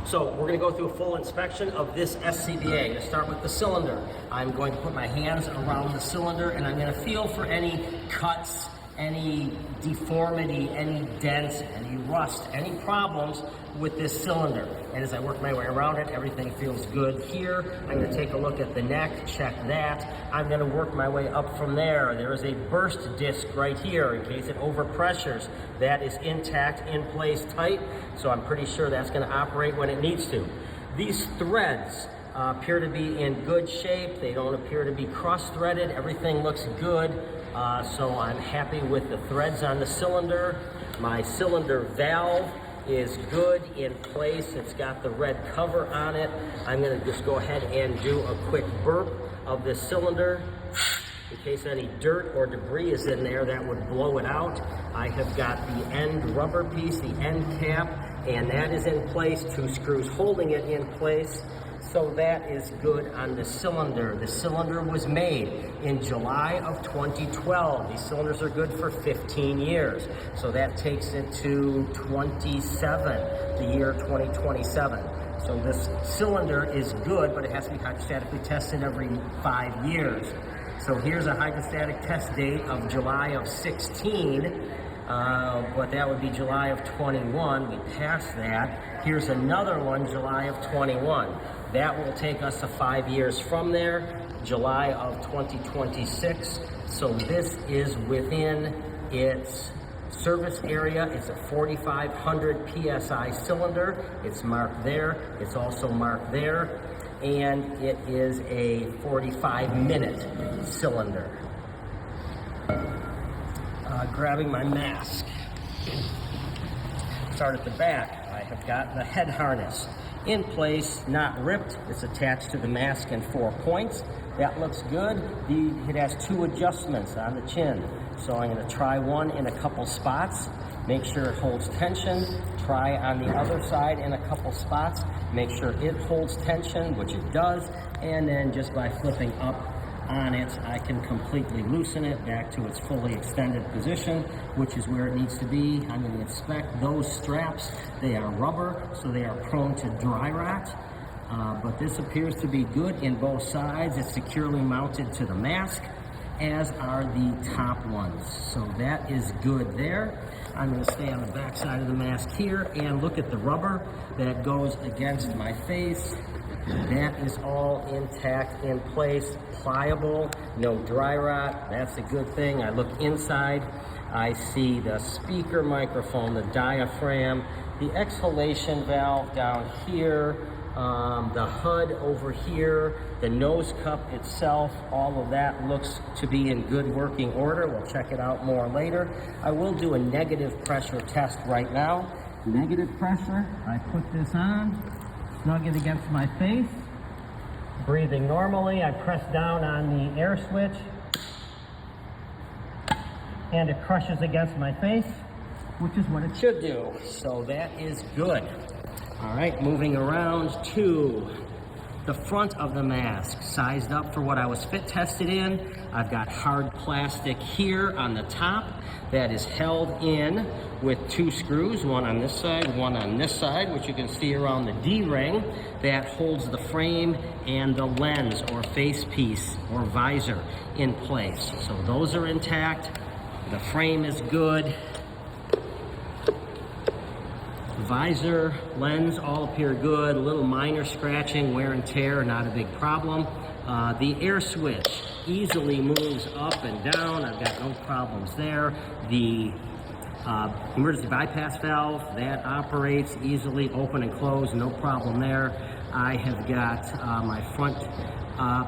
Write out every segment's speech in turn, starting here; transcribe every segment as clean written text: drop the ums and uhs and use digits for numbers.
So we're going to go through a full inspection of this SCBA. To start with the cylinder, I'm going to put my hands around the cylinder and I'm going to feel for any cuts, any deformity, any dents, any rust, any problems with this cylinder. And as I work my way around it, everything feels good here. I'm going to take a look at the neck, check that. I'm going to work my way up from there. There is a burst disc right here in case it overpressures. That is intact, in place, tight, so I'm pretty sure that's going to operate when it needs to. These threads appear to be in good shape. They don't appear to be cross-threaded. Everything looks good. So I'm happy with the threads on the cylinder. My cylinder valve is good, in place. It's got the red cover on it. I'm going to just go ahead and do a quick burp of this cylinder. In case any dirt or debris is in there, that would blow it out. I have got the end rubber piece, the end cap, and that is in place. 2 screws holding it in place. So that is good on the cylinder. The cylinder was made in July of 2012. These cylinders are good for 15 years. So that takes it to 27, the year 2027. So this cylinder is good, but it has to be hydrostatically tested every 5 years. So here's a hydrostatic test date of July of 16. But that would be July of 21. We passed that. Here's another one, July of 21. That will take us to 5 years from there, July of 2026. So this is within its service area. It's a 4,500 PSI cylinder. It's marked there. It's also marked there. And it is a 45-minute cylinder. Grabbing my mask. Start at the back. I have got the head harness in place, not ripped. It's attached to the mask in 4 points. That looks good. It has 2 adjustments on the chin. So I'm going to try one in a couple spots. Make sure it holds tension. Try on the other side in a couple spots. Make sure it holds tension, which it does. And then just by flipping up on it, I can completely loosen it back to its fully extended position, which is where it needs to be. I'm going to inspect those straps. They are rubber, so they are prone to dry rot. But this appears to be good in both sides. It's securely mounted to the mask, as are the top ones. So that is good there. I'm going to stay on the back side of the mask here and look at the rubber that goes against my face. That is all intact, in place, pliable, no dry rot. That's a good thing. I look inside. I see the speaker microphone, the diaphragm, the exhalation valve down here, the HUD over here, the nose cup itself. All of that looks to be in good working order. We'll check it out more later. I will do a negative pressure test right now. Negative pressure, I put this on, snug it against my face. Breathing normally, I press down on the air switch and it crushes against my face, which is what it should do. So that is good. All right, moving around to the front of the mask, sized up for what I was fit tested in. I've got hard plastic here on the top that is held in with 2 screws, one on this side, one on this side, which you can see around the D-ring, that holds the frame and the lens or face piece or visor in place. So those are intact. The frame is good. Visor, lens, all appear good. A little minor scratching, wear and tear, not a big problem. The air switch easily moves up and down. I've got no problems there. The emergency bypass valve, that operates easily, open and close, no problem there. I have got my front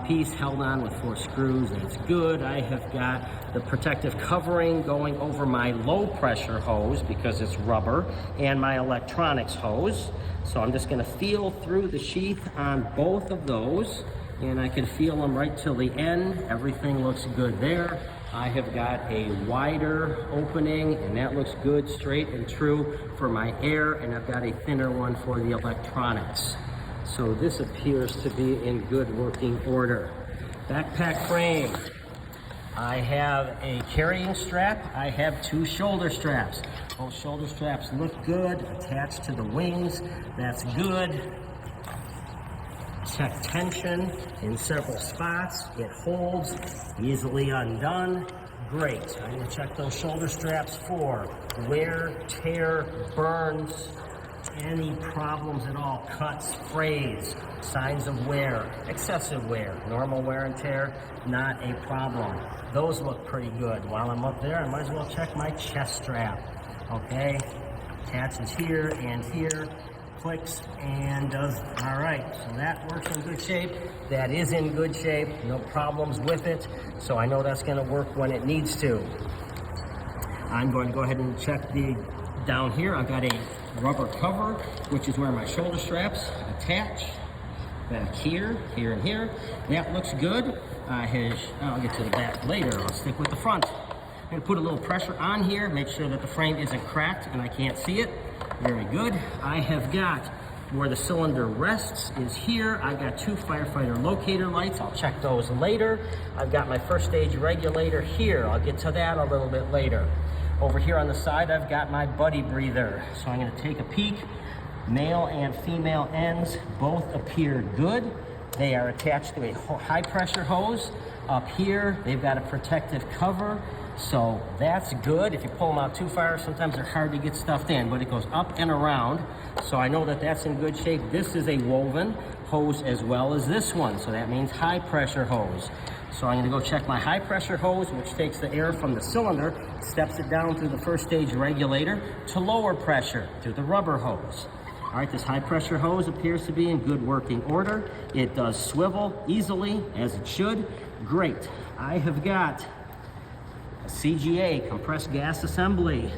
piece held on with 4 screws. That's good. I have got the protective covering going over my low pressure hose because it's rubber, and my electronics hose. So I'm just going to feel through the sheath on both of those, and I can feel them right till the end. Everything looks good there. I have got a wider opening, and that looks good, straight and true for my air, and I've got a thinner one for the electronics. So this appears to be in good working order. Backpack frame. I have a carrying strap. I have 2 shoulder straps. Both shoulder straps look good, attached to the wings. That's good. Check tension in several spots. It holds, easily undone. Great. I'm going to check those shoulder straps for wear, tear, burns, any problems at all, cuts, frays, signs of wear, excessive wear, normal wear and tear, not a problem. Those look pretty good. While I'm up there, I might as well check my chest strap. Okay, attaches here and here, clicks and does all right. So that works in good shape. That is in good shape, no problems with it. So I know that's gonna work when it needs to. I'm going to go ahead and check the down here. I've got a rubber cover, which is where my shoulder straps attach. Back here, here and here. That looks good. I'll get to the back later. I'll stick with the front. I'm gonna put a little pressure on here, make sure that the frame isn't cracked and I can't see it. Very good. I have got where the cylinder rests is here. I've got 2 firefighter locator lights. I'll check those later. I've got my first stage regulator here. I'll get to that a little bit later. Over here on the side, I've got my buddy breather. So I'm gonna take a peek. Male and female ends both appear good. They are attached to a high pressure hose. Up here, they've got a protective cover. So that's good. If you pull them out too far, sometimes they're hard to get stuffed in, but it goes up and around. So I know that that's in good shape. This is a woven hose as well as this one. So that means high pressure hose. So I'm gonna go check my high pressure hose, which takes the air from the cylinder, steps it down through the first stage regulator to lower pressure through the rubber hose. All right, this high pressure hose appears to be in good working order. It does swivel easily, as it should. Great. I have got a CGA, compressed gas assembly.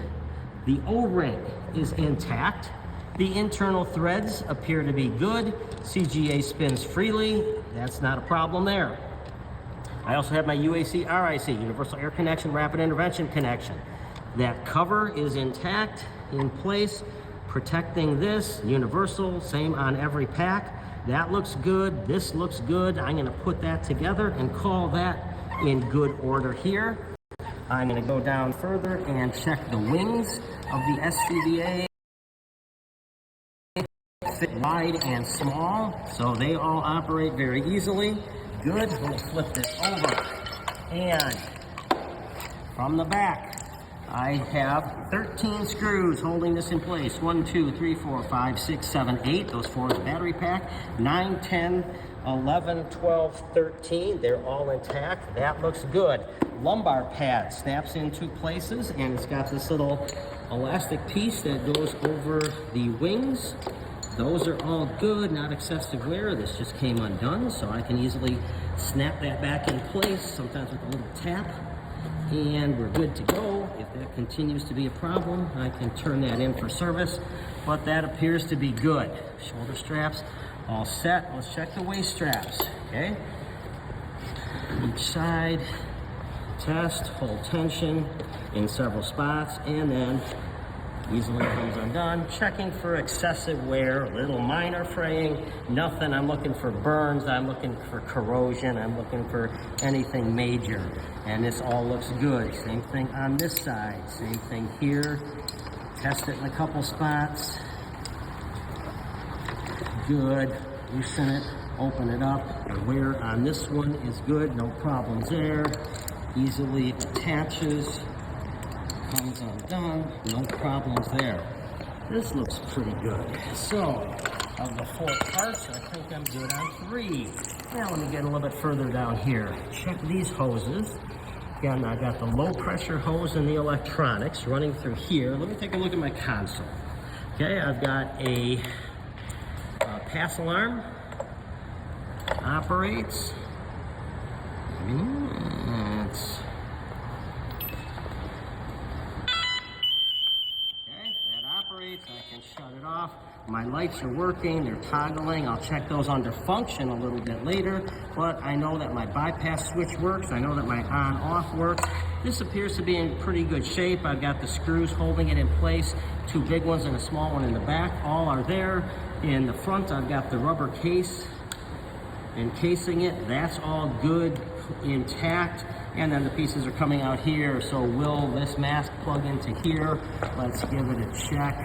The O-ring is intact. The internal threads appear to be good. CGA spins freely. That's not a problem there. I also have my UAC RIC, Universal Air Connection, Rapid Intervention Connection. That cover is intact, in place, protecting this, universal, same on every pack. That looks good, this looks good. I'm gonna put that together and call that in good order here. I'm gonna go down further and check the wings of the SCBA. Fit wide and small, so they all operate very easily. Good, we'll flip this over. And from the back, I have 13 screws holding this in place. 1, 2, 3, 4, 5, 6, 7, 8. Those 4 is the battery pack. 9, 10, 11, 12, 13. They're all intact. That looks good. Lumbar pad snaps in 2 places, and it's got this little elastic piece that goes over the wings. Those are all good, not excessive wear. This just came undone, so I can easily snap that back in place, sometimes with a little tap. And we're good to go. If that continues to be a problem, I can turn that in for service, but that appears to be good. Shoulder straps all set. Let's check the waist straps, okay? Each side, test, hold tension in several spots, and then easily comes undone. Checking for excessive wear, little minor fraying, nothing. I'm looking for burns, I'm looking for corrosion, I'm looking for anything major. And this all looks good. Same thing on this side, same thing here. Test it in a couple spots. Good, loosen it, open it up. The wear on this one is good, no problems there. Easily attaches. Comes undone, no problems there. This looks pretty good. So, of the 4 parts, I think I'm good on 3. Now let me get a little bit further down here. Check these hoses. Again, I got the low pressure hose and the electronics running through here. Let me take a look at my console. Okay, I've got a pass alarm. Operates. I can shut it off. My lights are working, they're toggling. I'll check those under function a little bit later, but I know that my bypass switch works. I know that my on-off works. This appears to be in pretty good shape. I've got the screws holding it in place, 2 big ones and a small one in the back. All are there. In the front, I've got the rubber case encasing it. That's all good, intact. and then the pieces are coming out here. So will this mask plug into here? Let's give it a check.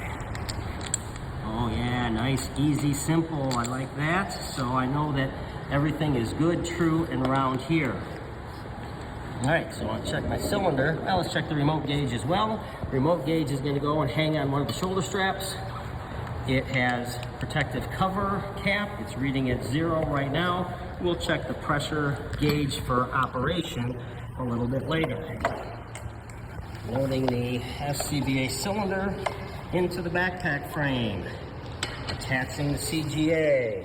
Oh yeah, nice, easy, simple. I like that. So I know that everything is good, true, and round here. All right, so I'll check my cylinder. Now let's check the remote gauge as well. Remote gauge is going to go and hang on one of the shoulder straps. It has protective cover cap. It's reading at 0 right now. We'll check the pressure gauge for operation a little bit later. Loading the SCBA cylinder into the backpack frame. Attaching the CGA.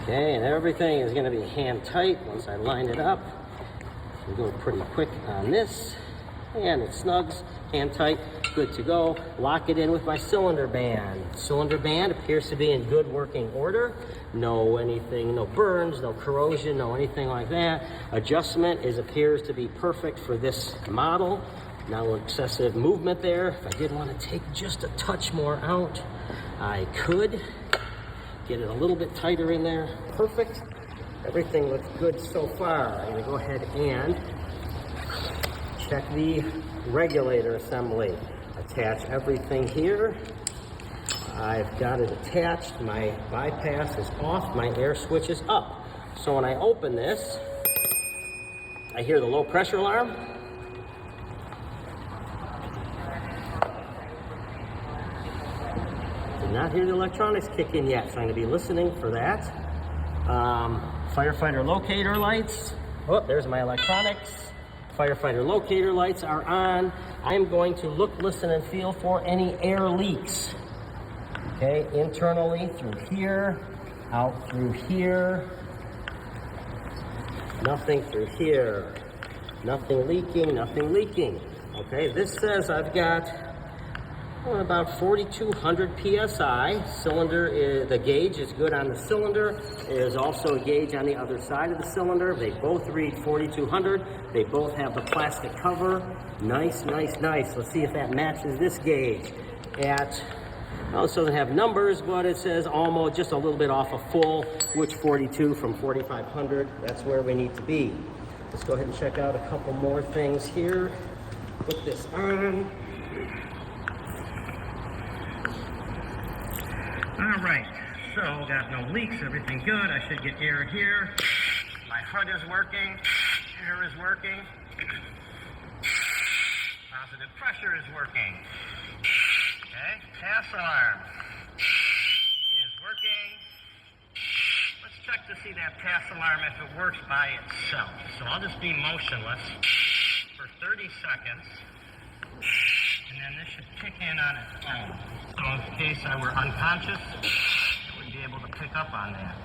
Okay, and everything is going to be hand tight once I line it up. We go pretty quick on this, and it snugs, hand tight, good to go. Lock it in with my cylinder band. Cylinder band appears to be in good working order. No burns, no corrosion, no anything like that. Adjustment appears to be perfect for this model. No excessive movement there. If I did want to take just a touch more out, I could. Get it a little bit tighter in there. Perfect. Everything looks good so far. I'm going to go ahead and check the regulator assembly. Attach everything here. I've got it attached. My bypass is off. My air switch is up. So when I open this, I hear the low pressure alarm. Did not hear the electronics kick in yet, so I'm going to be listening for that. Firefighter locator lights. Oh, there's my electronics. Firefighter locator lights are on. I'm going to look, listen, and feel for any air leaks. Okay, internally through here, out through here. Nothing through here. Nothing leaking, nothing leaking. Okay, this says I've got about 4,200 PSI. The gauge is good on the cylinder. There's also a gauge on the other side of the cylinder. They both read 4,200. They both have the plastic cover. Nice, nice, nice. Let's see if that matches this gauge. Well, it doesn't have numbers, but it says almost just a little bit off of full, which 42 from 4,500. That's where we need to be. Let's go ahead and check out a couple more things here. Put this on. All right, so got no leaks, everything good. I should get air here. My HUD is working, air is working. Positive pressure is working. Okay, pass alarm is working. Let's check to see that pass alarm if it works by itself. So I'll just be motionless for 30 seconds. And then this should kick in on its own. So in case I were unconscious, I would be able to pick up on that.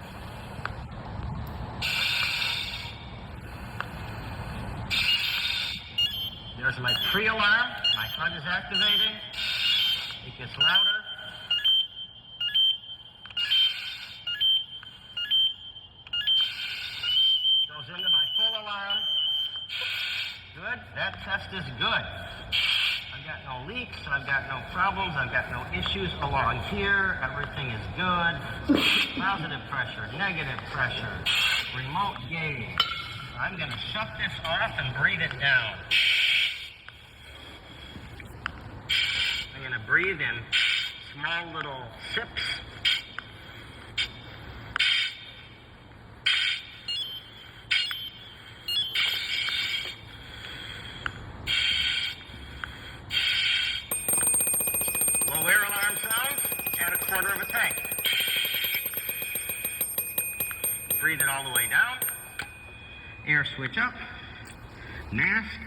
There's my pre-alarm. My HUD is activating. It gets louder. Goes into my full alarm. Good. That test is good. I've got no leaks, I've got no problems, I've got no issues along here. Everything is good. Positive pressure, negative pressure, remote gauge. I'm going to shut this off and breathe it down. I'm going to breathe in small little sips. Low air alarm sounds at 1/4 of a tank. Breathe it all the way down. Air switch up. Mask.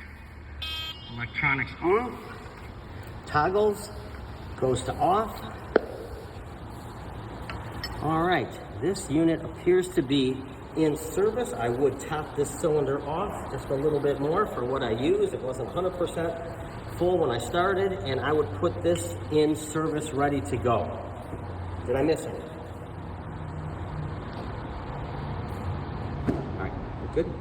Electronics on. Toggles. Goes to off. All right. This unit appears to be in service. I would top this cylinder off just a little bit more for what I use. It wasn't 100% full when I started, and I would put this in service ready to go. Did I miss it? All right, we're good.